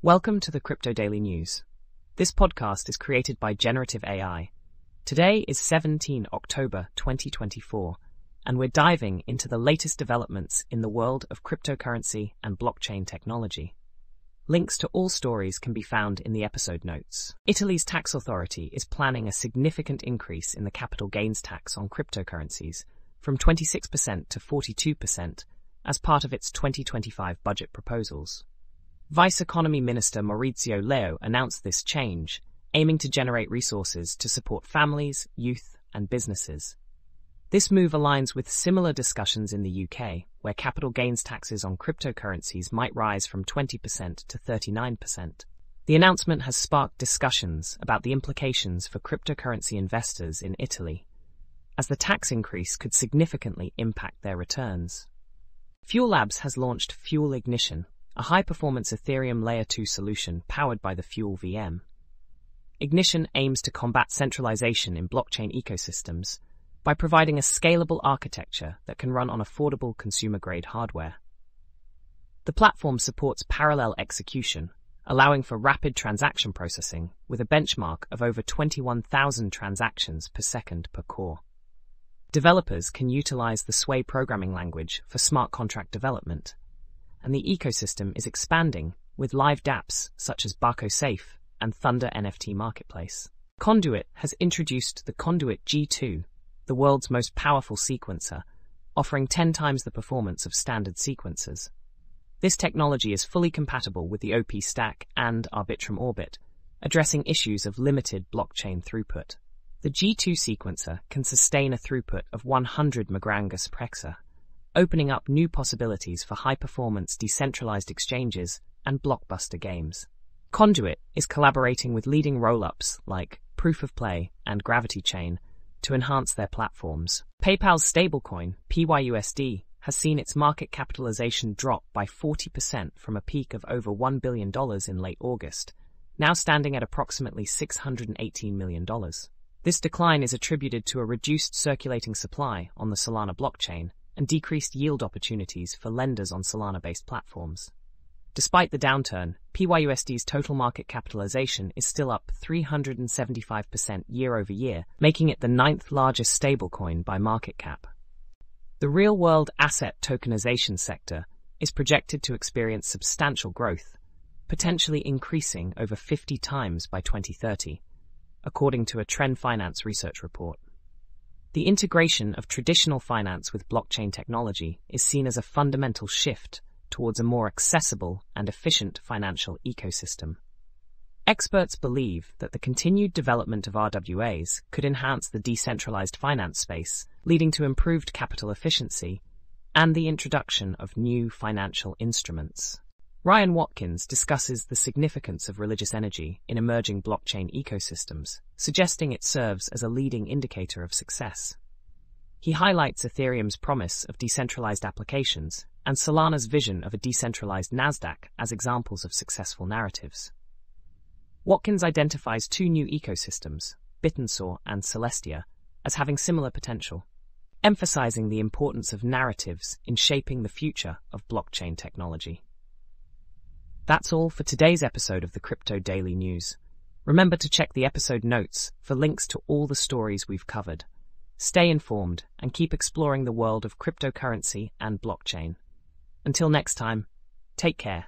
Welcome to the Crypto Daily News. This podcast is created by Generative AI. Today is 17 October 2024, and we're diving into the latest developments in the world of cryptocurrency and blockchain technology. Links to all stories can be found in the episode notes. Italy's tax authority is planning a significant increase in the capital gains tax on cryptocurrencies from 26% to 42% as part of its 2025 budget proposals. Vice Economy Minister Maurizio Leo announced this change, aiming to generate resources to support families, youth, and businesses. This move aligns with similar discussions in the UK, where capital gains taxes on cryptocurrencies might rise from 20% to 39%. The announcement has sparked discussions about the implications for cryptocurrency investors in Italy, as the tax increase could significantly impact their returns. Fuel Labs has launched Fuel Ignition, a high-performance Ethereum Layer 2 solution powered by the Fuel VM. Ignition aims to combat centralization in blockchain ecosystems by providing a scalable architecture that can run on affordable consumer-grade hardware. The platform supports parallel execution, allowing for rapid transaction processing with a benchmark of over 21,000 transactions per second per core. Developers can utilize the Sway programming language for smart contract development, and the ecosystem is expanding with live dApps such as Barco Safe and Thunder NFT Marketplace. Conduit has introduced the Conduit G2, the world's most powerful sequencer, offering 10 times the performance of standard sequencers. This technology is fully compatible with the OP stack and Arbitrum Orbit, addressing issues of limited blockchain throughput. The G2 sequencer can sustain a throughput of 100 megrangas per hexer, opening up new possibilities for high-performance decentralized exchanges and blockbuster games. Conduit is collaborating with leading roll-ups like Proof of Play and Gravity Chain to enhance their platforms. PayPal's stablecoin, PYUSD, has seen its market capitalization drop by 40% from a peak of over $1 billion in late August, now standing at approximately $618 million. This decline is attributed to a reduced circulating supply on the Solana blockchain and decreased yield opportunities for lenders on Solana-based platforms. Despite the downturn, PYUSD's total market capitalization is still up 375% year-over-year, making it the 9th largest stablecoin by market cap. The real-world asset tokenization sector is projected to experience substantial growth, potentially increasing over 50 times by 2030, according to a Trend Finance research report. The integration of traditional finance with blockchain technology is seen as a fundamental shift towards a more accessible and efficient financial ecosystem. Experts believe that the continued development of RWAs could enhance the decentralized finance space, leading to improved capital efficiency and the introduction of new financial instruments. Ryan Watkins discusses the significance of religious energy in emerging blockchain ecosystems, suggesting it serves as a leading indicator of success. He highlights Ethereum's promise of decentralized applications and Solana's vision of a decentralized Nasdaq as examples of successful narratives. Watkins identifies two new ecosystems, Bitansor and Celestia, as having similar potential, emphasizing the importance of narratives in shaping the future of blockchain technology. That's all for today's episode of the Crypto Daily News. Remember to check the episode notes for links to all the stories we've covered. Stay informed and keep exploring the world of cryptocurrency and blockchain. Until next time, take care.